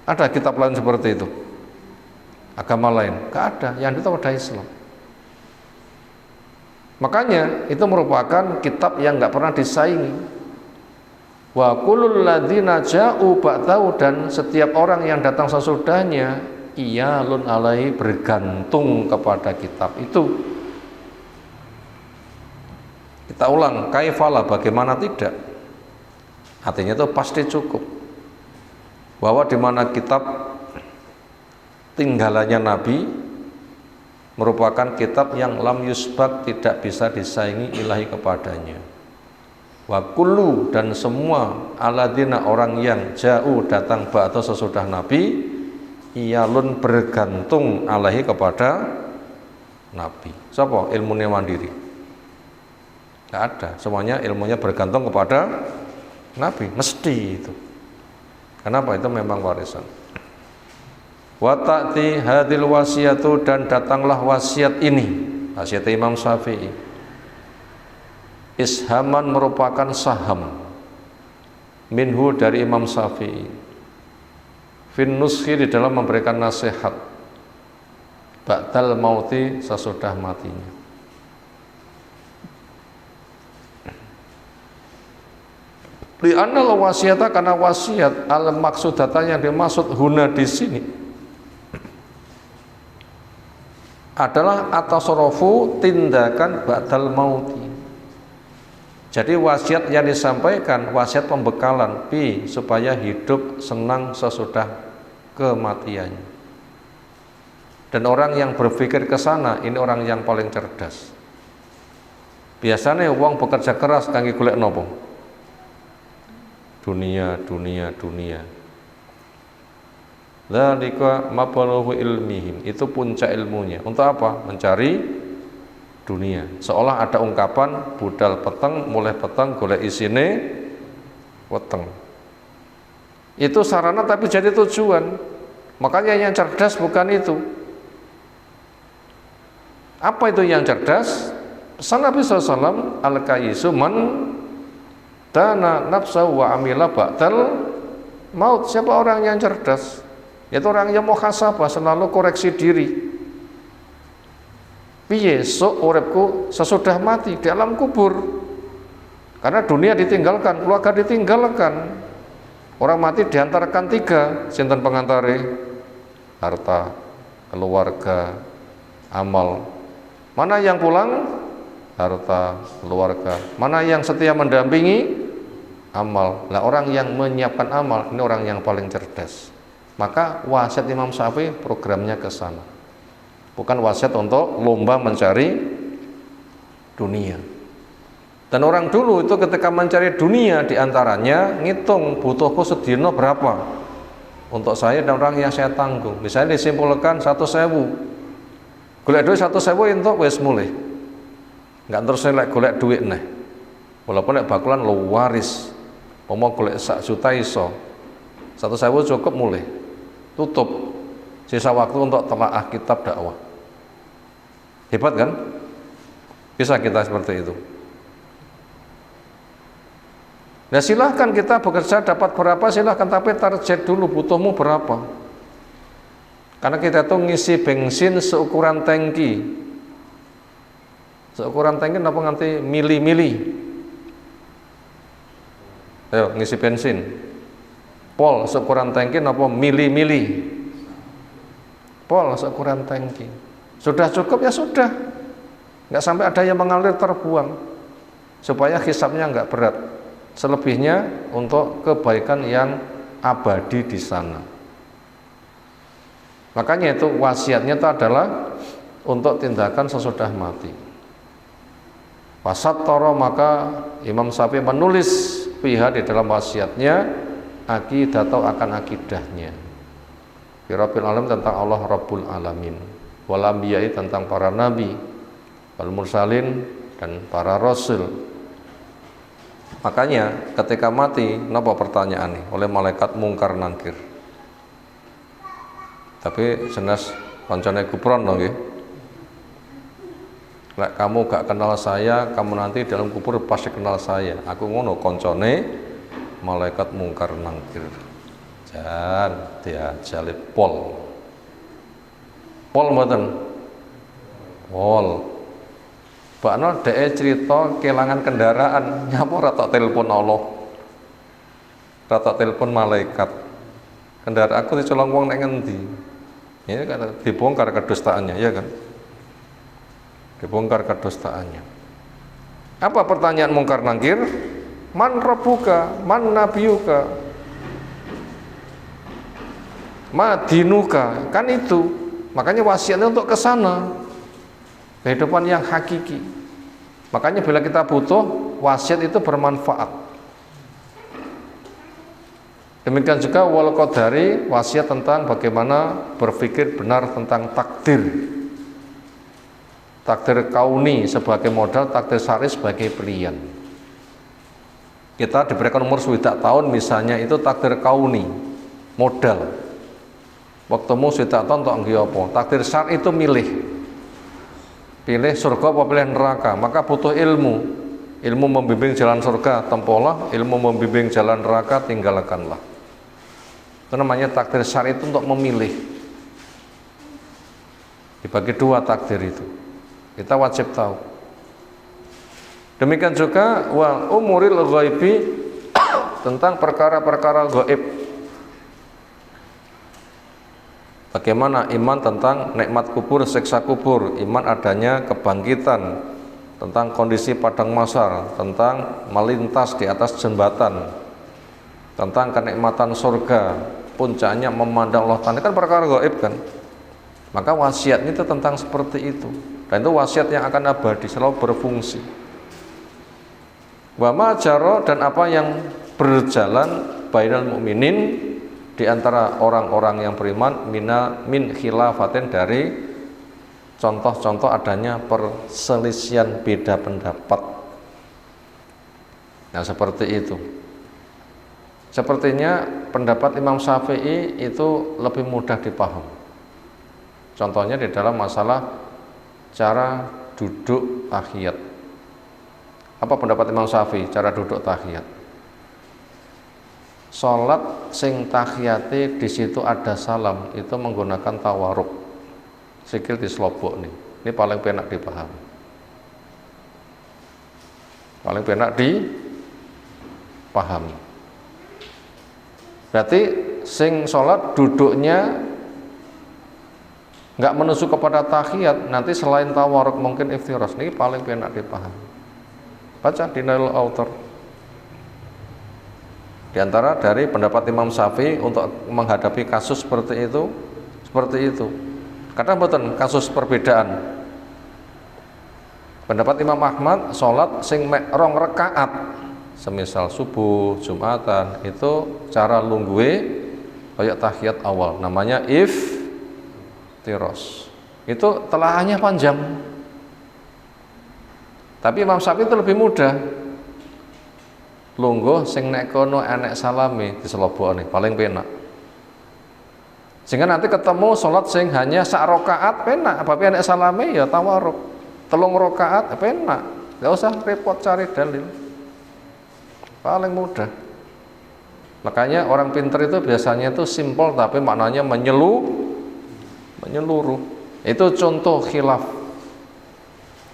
Ada kitab lain seperti itu? Agama lain? Gak ada. Yang itu ada Islam. Makanya itu merupakan kitab yang nggak pernah disaingi. Wa kullul ladzina ja'u ba'dahu, dan setiap orang yang datang sesudahnya, iyalun alaihi, bergantung kepada kitab itu. Kita ulang, kaifala, bagaimana tidak? Artinya itu pasti cukup. Bahwa di mana kitab tinggalannya Nabi merupakan kitab yang lam yusbak, tidak bisa disaingi ilahi kepadanya. Wa kullu, dan semua aladina, orang yang jauh datang ba'da sesudah Nabi, iyalun, bergantung alaihi, kepada Nabi. Siapa? Ilmunya mandiri. Tidak ada, semuanya ilmunya bergantung kepada Nabi, mesti itu. Kenapa? Itu memang warisan. Wa ta'ti hadil wasiyatu, dan datanglah wasiat ini, wasiat Imam Syafi'i. Ishaman, merupakan saham, minhu, dari Imam Syafi'i, fin nushi, di dalam memberikan nasihat, ba'dal mauti, sesudah matinya. Li'annal wasiyata, karena wasiat, al maksudata, yang dimaksud huna di sini adalah atasorofu, tindakan ba'dal mauti. Jadi wasiat yang disampaikan, wasiat pembekalan, supaya hidup senang sesudah kematiannya. Dan orang yang berpikir ke sana, ini orang yang paling cerdas. Biasanya uang bekerja keras kangge golek nopo? Dunia. Dzalika mabalughu ilmihim, itu puncak ilmunya. Untuk apa? Mencari dunia. Seolah ada ungkapan budal peteng, mulai peteng golek isine weteng. Itu sarana tapi jadi tujuan. Makanya yang cerdas bukan itu. Apa itu yang cerdas? Pesan Nabi SAW, al-kayyisu man dana nafsahu wa amila ba'dal maut. Siapa orang yang cerdas? Itu orang yang muhasabah, selalu koreksi diri. Piye sok uripku sesudah mati, di alam kubur. Karena dunia ditinggalkan, keluarga ditinggalkan. Orang mati diantarkan 3, sinten pengantare? Harta, keluarga, amal. Mana yang pulang? Harta, keluarga. Mana yang setia mendampingi? Amal. Lah orang yang menyiapkan amal, ini orang yang paling cerdas. Maka wasiat Imam Syafi'i programnya ke sana. Bukan wasiat untuk lomba mencari dunia. Dan orang dulu itu ketika mencari dunia, diantaranya ngitung butuhku sedino berapa untuk saya dan orang yang saya tanggung. Misalnya disimpulkan 1.000, golek duit 1.000 entuk wis mulai. Enggak terus lek golek duit neh. Walaupun lek bakulan lo waris, omong golek 1 juta iso, 1.000 cukup mulai. Tutup, sisa waktu untuk telaah kitab dakwah. Hebat kan? Bisa kita seperti itu. Nah silahkan kita bekerja dapat berapa, silahkan, tapi target dulu butuhmu berapa. Karena kita tuh ngisi bensin seukuran tangki. Seukuran tangki apa nganti mili-mili. Ayo ngisi bensin. Pol seukuran tangki apa mili-mili. Pol seukuran tangki. Sudah cukup ya sudah. nggak sampai ada yang mengalir terbuang, supaya hisabnya nggak berat. Selebihnya untuk kebaikan yang abadi di sana. Makanya itu wasiatnya itu adalah untuk tindakan sesudah mati. Wasattara, maka Imam Syafi'i menulis pihak di dalam wasiatnya akidah atau akan akidahnya. Birabbil alam tentang Allah Rabbul Alamin, wal anbiya'i tentang para nabi, wal mursalin dan para rasul. Makanya ketika mati, napa pertanyaan nih oleh malaikat mungkar nangkir. Tapi jelas koncone kupron dong nggih. Lek kamu gak kenal saya, kamu nanti dalam kubur pasti kenal saya. Aku ngono koncone malaikat mungkar nangkir. Jan dia jalip pol. Pol mboten. Pol. Bakno dhek cerita kelangan kendaraan, nyapa ora tok telepon Allah. Ora tok telepon malaikat. Kendaraan aku dicolong wong nek ngendi? Ya kan dibongkar kedustaannya, ya kan? Dibongkar kedustaannya. Apa pertanyaan mungkar nangkir? Man rabbuka, man nabiyuka, ma dinuka, kan itu. Makanya wasiatnya untuk ke sana, kehidupan yang hakiki. Makanya bila kita butuh, wasiat itu bermanfaat. Demikian juga wal qadari, wasiat tentang bagaimana berpikir benar tentang takdir. Takdir kauni sebagai modal, takdir syar'i sebagai pilihan. Kita diberikan umur swidak tahun misalnya, itu takdir kauni, modal. Waktumu swidak tahun tok nggih apa? Takdir syar'i itu milih. Pilih surga apa pilih neraka, maka butuh ilmu. Ilmu membimbing jalan surga, tempolah, ilmu membimbing jalan neraka, tinggalkanlah. Itu namanya takdir syar'i, itu untuk memilih. Dibagi dua takdir itu. Kita wajib tahu. Demikian juga wa umuril ghaibi, tentang perkara-perkara gaib. Bagaimana iman tentang nikmat kubur, siksa kubur, iman adanya kebangkitan, tentang kondisi padang mahsyar, tentang melintas di atas jembatan, tentang kenikmatan surga, puncaknya memandang Allah Ta'ala, kan perkara gaib kan. Maka wasiatnya itu tentang seperti itu. Dan itu wasiat yang akan abadi, selalu berfungsi. Wa ma jara, dan apa yang berjalan bainal mukminin, di antara orang-orang yang beriman, min khilafatin, dari contoh-contoh adanya perselisihan beda pendapat. Nah seperti itu. Sepertinya pendapat Imam Syafi'i itu lebih mudah dipaham. Contohnya di dalam masalah cara duduk tahiyat. Apa pendapat Imam Syafi'i cara duduk tahiyat? Salat sing tahiyate di situ ada salam, itu menggunakan tawaruk. Sikil dislobok nih. Ini paling penak dipahami. Paling penak dipahami. Berarti sing salat duduknya nggak menusuk kepada tahiyat, nanti selain tawaruk mungkin iftiras. Ini paling penak dipahami. Baca di Nailul Autar. Di antara dari pendapat Imam Syafi'i untuk menghadapi kasus seperti itu, Kadang betul kasus perbedaan. Pendapat Imam Ahmad, sholat sing mek rong rakaat, semisal subuh, Jumatan, itu cara lungguhe kayak tahiyat awal, namanya iftiros. Itu telaahnya panjang. Tapi Imam Syafi'i itu lebih mudah. Lungguh sing nek kono enek salame diselobokne paling penak. Sehingga nanti ketemu sholat sing hanya sak rakaat penak, tapi enek salame ya tawaruk. 3 rakaat penak. Enggak usah repot cari dalil. Paling mudah. Makanya orang pinter itu biasanya itu simpel tapi maknanya menyeluruh. Itu contoh khilaf.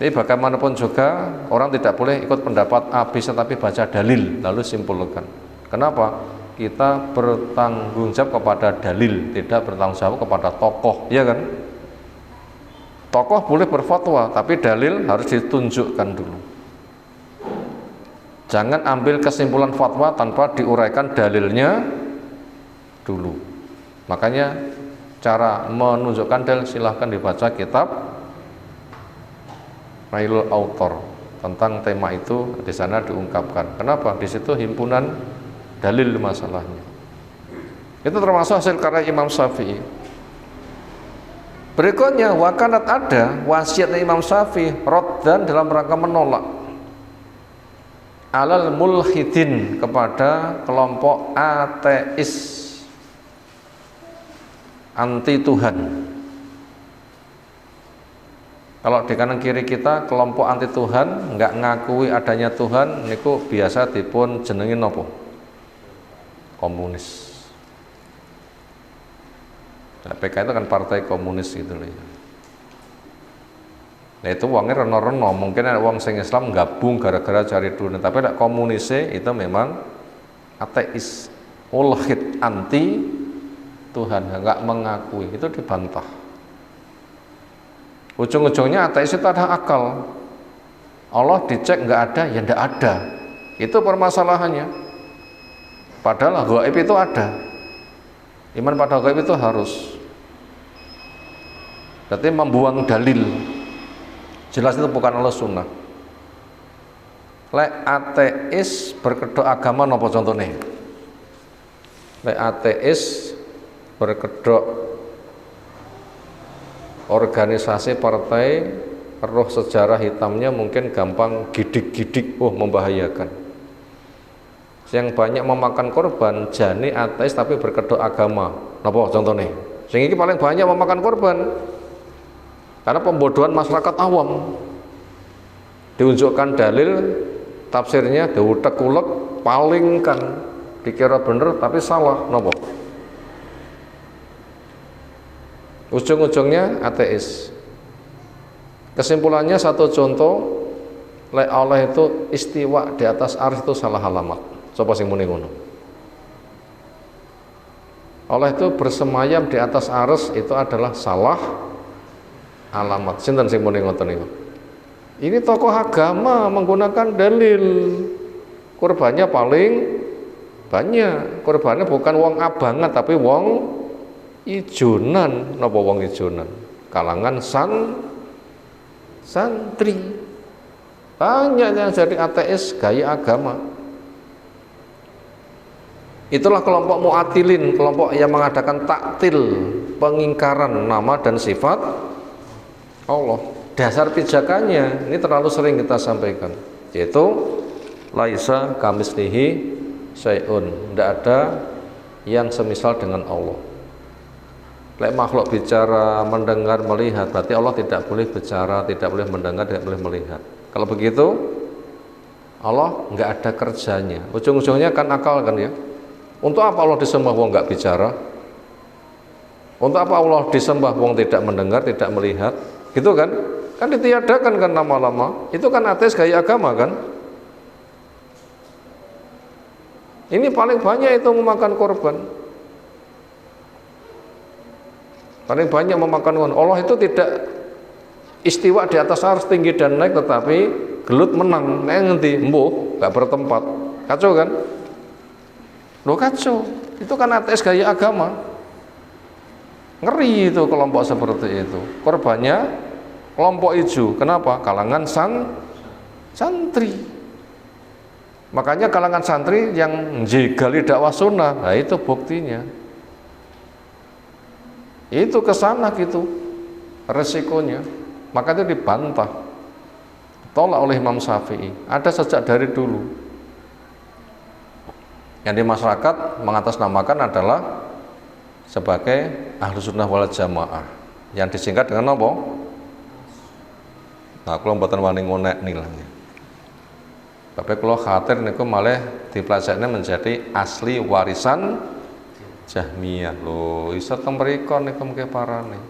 Jadi bagaimanapun juga orang tidak boleh ikut pendapat A, B, tapi baca dalil lalu simpulkan. Kenapa? Kita bertanggung jawab kepada dalil, tidak bertanggung jawab kepada tokoh, ya kan? Tokoh boleh berfatwa, tapi dalil harus ditunjukkan dulu. Jangan ambil kesimpulan fatwa tanpa diuraikan dalilnya dulu. Makanya cara menunjukkan dalil silahkan dibaca kitab Nailul Autor tentang tema itu, di sana diungkapkan. Kenapa? Di situ himpunan dalil masalahnya. Itu termasuk hasil karya Imam Syafi'i. Berikutnya wakanat, ada wasiatnya Imam Syafi'i raddan dalam rangka menolak alal mulhidin, kepada kelompok ateis anti Tuhan. Kalau di kanan kiri kita kelompok anti Tuhan, nggak ngakui adanya Tuhan, niku biasa dipun jenengin nopo? Komunis. Nah, PK itu kan partai komunis gitu loh. Nah itu uangnya reno-reno, mungkin ada uang sing Islam gabung gara-gara cari dunia, tapi ada komunisnya itu memang ateis, mulhid, anti Tuhan, nggak mengakui, itu dibantah. Ujung-ujungnya ateis itu ada akal. Allah dicek nggak ada, ya nggak ada. Itu permasalahannya. Padahal gaib itu ada. Iman pada gaib itu harus. Berarti membuang dalil. Jelas itu bukan Allah sunnah. Lek ateis berkedok agama nopo contohnya? Lek ateis berkedok organisasi partai, roh sejarah hitamnya mungkin gampang gidik-gidik, membahayakan. Yang banyak memakan korban jani ateis tapi berkedok agama. Napa contohnya? Sing iki paling banyak memakan korban. Karena pembodohan masyarakat awam. Diunjukkan dalil, tafsirnya diutek-ulek, palingkan, dikira bener tapi salah. Napa? Ujung-ujungnya ateis. Kesimpulannya satu contoh, lek Allah itu istiwa di atas arsy itu salah alamat. Coba sing muni ngono. Allah itu bersemayam di atas arsy itu adalah salah alamat. Sinten sing muni ngoten niku? Ini tokoh agama menggunakan dalil. Korbannya paling banyak. Korbannya bukan wong abangan tapi wong ijonan. Napa wong ijonan? Kalangan santri. Banyak yang jadi ateis gaya agama. Itulah kelompok mu'atilin, kelompok yang mengadakan taktil, pengingkaran nama dan sifat Allah. Dasar pijakannya ini terlalu sering kita sampaikan, yaitu laisa kamislihi syai'un, tidak ada yang semisal dengan Allah. Lek makhluk bicara, mendengar, melihat, berarti Allah tidak boleh bicara, tidak boleh mendengar, tidak boleh melihat. Kalau begitu Allah nggak ada kerjanya. Ujung-ujungnya kan akal kan ya. Untuk apa Allah disembah wong nggak bicara? Untuk apa Allah disembah wong tidak mendengar, tidak melihat? Gitu kan? Kan ditiadakan kan lama-lama. Itu kan ateis gaya agama kan? Ini paling banyak itu memakan korban. Paling banyak memakan korban. Allah itu tidak istiwa di atas arsy tinggi dan naik, tetapi gelut menang. Nek ngendi? Mbuh, nggak bertempat. Kacau kan? Loh kacau, itu kan ateis gaya agama. Ngeri itu kelompok seperti itu. Korbannya kelompok hijau. Kenapa? Kalangan santri. Makanya kalangan santri yang jegali dakwah sunnah, nah itu buktinya. Itu kesana gitu resikonya. Maka itu dibantah, tolak oleh Imam Syafi'i. Ada sejak dari dulu. Yang di masyarakat mengatasnamakan adalah sebagai ahlu sunnah wal jamaah, yang disingkat dengan apa? Nah, kalau mboten wani ngonek nilainya. Tapi kalau khawatir niku malah dipelajarinya menjadi asli warisan Jahmiyah. Lho, iso teng mriku niku mengke parane.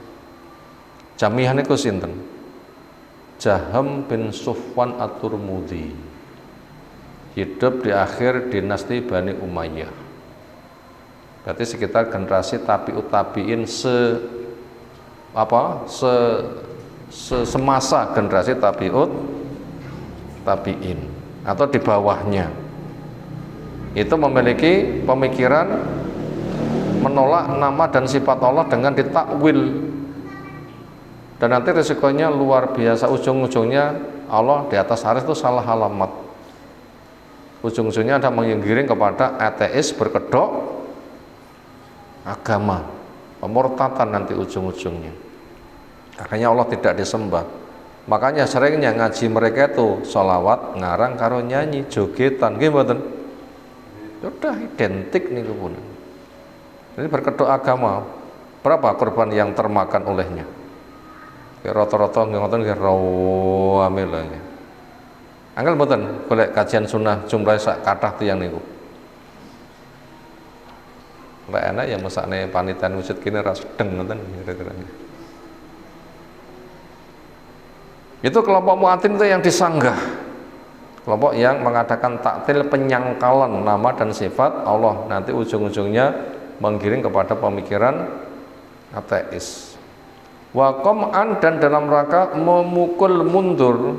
Jahmiyah niku sinten? Jaham bin Sufwan At-Turmudi. Hidup di akhir dinasti Bani Umayyah. Berarti sekitar generasi tabi'ut tabi'in semasa generasi tabi'in atau di bawahnya itu memiliki pemikiran menolak nama dan sifat Allah dengan ditakwil, dan nanti risikonya luar biasa. Ujung-ujungnya Allah di atas arsy itu salah alamat, ujung-ujungnya ada menggiring kepada ateis berkedok agama, pemurtatan nanti ujung-ujungnya. Akhirnya Allah tidak disembah. Makanya seringnya ngaji mereka itu sholawat ngarang karo nyanyi jogetan, gimana? Sudah identik nih pun. Ini berkedok agama, berapa korban yang termakan olehnya? Rata-rata ngoten nggih rawame lho. Angel mboten golek kajian sunnah jumlah sak kathah tiyang niku. Lek enak ya mesakne panitan masjid kene ra sedeng ngoten kira-kira. Itu kelompok mu'atin itu yang disanggah, kelompok yang mengadakan taktil, penyangkalan nama dan sifat Allah, nanti ujung-ujungnya menggiring kepada pemikiran ateis. Wa qam'an, dan dalam rangka memukul mundur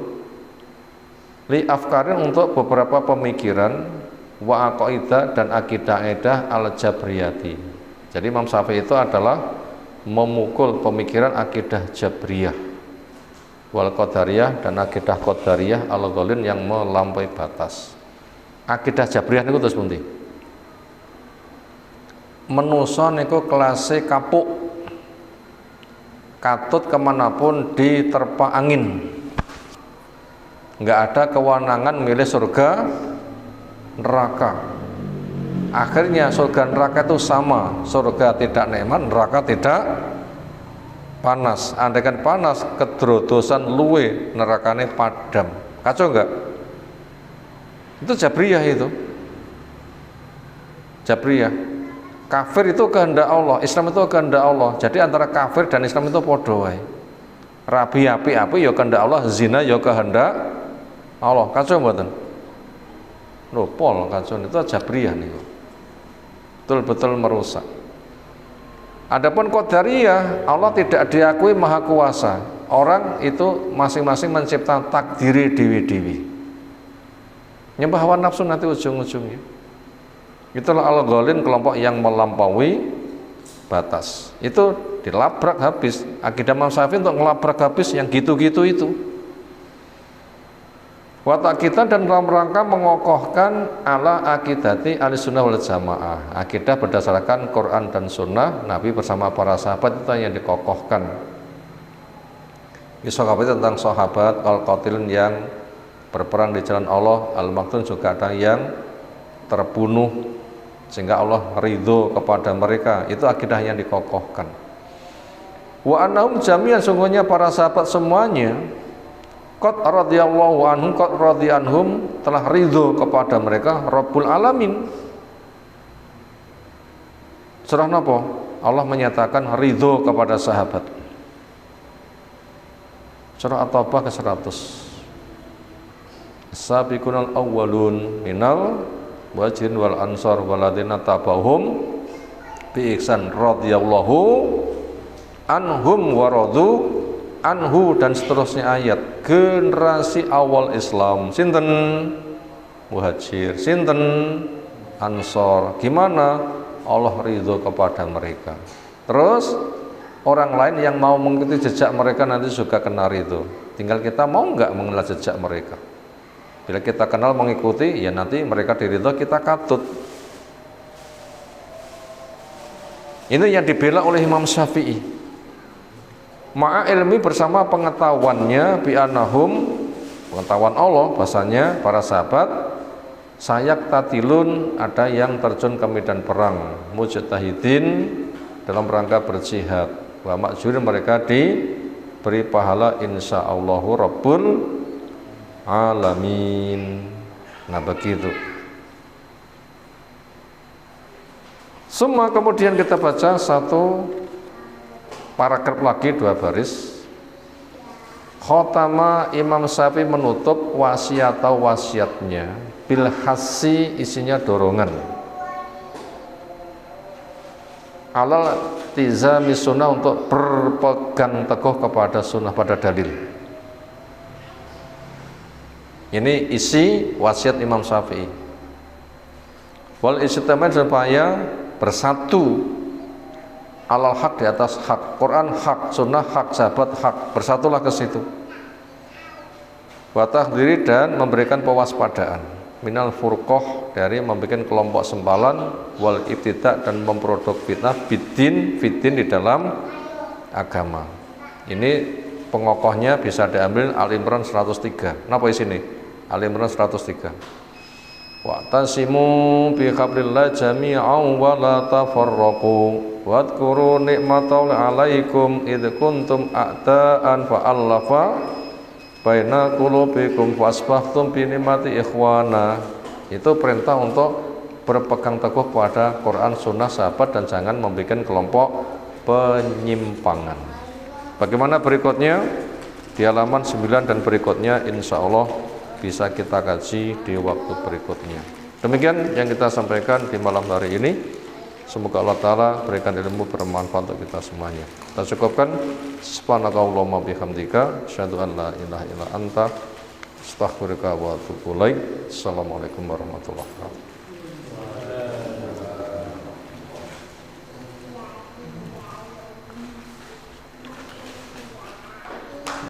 li afkarin, untuk beberapa pemikiran, wa aqaidah, dan akidah al-jabriyati. Jadi Imam Syafi'i itu adalah memukul pemikiran akidah jabriyah wal qadariyah, dan akidah qadariyah al-ghalin yang melampaui batas. Akidah jabriyah niku terus pundi? Menusa niku kelase kapuk, katut kemanapun diterpa angin, nggak ada kewenangan milih surga neraka. Akhirnya surga neraka itu sama, surga tidak nikmat, neraka tidak panas. Andaikan panas, kedrodosan luwe, nerakane padam. Kacau enggak? Itu jabriyah itu. Jabriyah. Kafir itu kehendak Allah, Islam itu kehendak Allah. Jadi antara kafir dan Islam itu padha wae. Rabi api ya kehendak Allah, zina ya kehendak Allah. Kacau mboten? Lho, pol kacau itu jabriyah niku. Betul-betul merusak. Adapun qadariyah, Allah tidak diakui maha kuasa. Orang itu masing-masing mencipta takdiri dewi-dewi. Nyembah hawa nafsu nanti ujung-ujungnya. Itulah al-ghalin, kelompok yang melampaui batas. Itu dilabrak habis. Akidah Imam Syafi'i untuk ngelabrak habis yang gitu-gitu itu. Watak kita, dan dalam rangka mengokohkan ala akidati ahlussunnah wal jamaah, akidah berdasarkan Quran dan Sunnah Nabi bersama para sahabat, itu yang dikokohkan. Sahabat tentang sahabat al-qatilin yang berperang di jalan Allah, al-maktun juga ada yang terbunuh sehingga Allah ridho kepada mereka. Itu akidah yang dikokohkan. Wa annahum jami'an, sungguhnya para sahabat semuanya, qad radhiyallahu anhum, qad radhiyanhum, telah ridho kepada mereka Rabbul Alamin. Surah napa? Allah menyatakan ridho kepada sahabat. Surah At-Taubah ke 100. Sabiqunal awwalun minal muhajirin wal ansar waladina tabahum bi ihsan radhiyallahu anhum wa radu anhu, dan seterusnya ayat. Generasi awal Islam sinten? Muhajir, sinten? Ansor. Gimana? Allah ridho kepada mereka. Terus orang lain yang mau mengikuti jejak mereka nanti juga kena ridho. Tinggal kita mau nggak mengenal jejak mereka. Bila kita kenal mengikuti, ya nanti mereka diridho, kita katut. Ini yang dibela oleh Imam Syafi'i. Ma'a ilmi, bersama pengetahuannya, bi'anahum, pengetahuan Allah, bahasanya para sahabat, sayak tatilun, ada yang terjun ke medan perang, mujtahidin, dalam rangka berjihad, wa ma'jurin, mereka diberi pahala insyaallahu rabbul alamin. Nah begitu. Semua kemudian kita baca satu paragraf lagi, 2 baris. Khotama, Imam Syafi'i menutup wasiat atau wasiatnya bil hasi, isinya dorongan. alal tizami sunnah, untuk berpegang teguh kepada sunnah, pada dalil. Ini isi wasiat Imam Syafi'i. Wal ijtima' supaya bersatu alal hak, di atas hak. Quran hak, sunnah hak, sahabat hak, bersatulah ke situ. Wa tahdhiri, dan memberikan pewaspadaan, minal furqah, dari membuat kelompok sempalan, wal ibtida', dan memproduk fitnah, bidin di dalam agama. Ini pengokohnya bisa diambil Al-Imran 103. Napa isine? Al-Imran 103. Wa'tasimu bi hablillah jami'an wa la tafarraqu wadhkuru ni'matallahi 'alaikum id kuntum a'da'an fa'alafa baina qulubikum fasbahtum bi ni'mati ikhwana. Itu perintah untuk berpegang teguh pada Quran, sunnah, sahabat, dan jangan membuat kelompok penyimpangan. Bagaimana berikutnya? Di halaman 9 dan berikutnya insya Allah bisa kita kaji di waktu berikutnya. Demikian yang kita sampaikan di malam hari ini. Semoga Allah Ta'ala berikan ilmu bermanfaat untuk kita semuanya. Kita cukupkan. Subhanakallahumma bihamdika asyhadu an la ilaha illa anta astaghfiruka wa atubu ilaik. Assalamualaikum warahmatullahi wabarakatuh.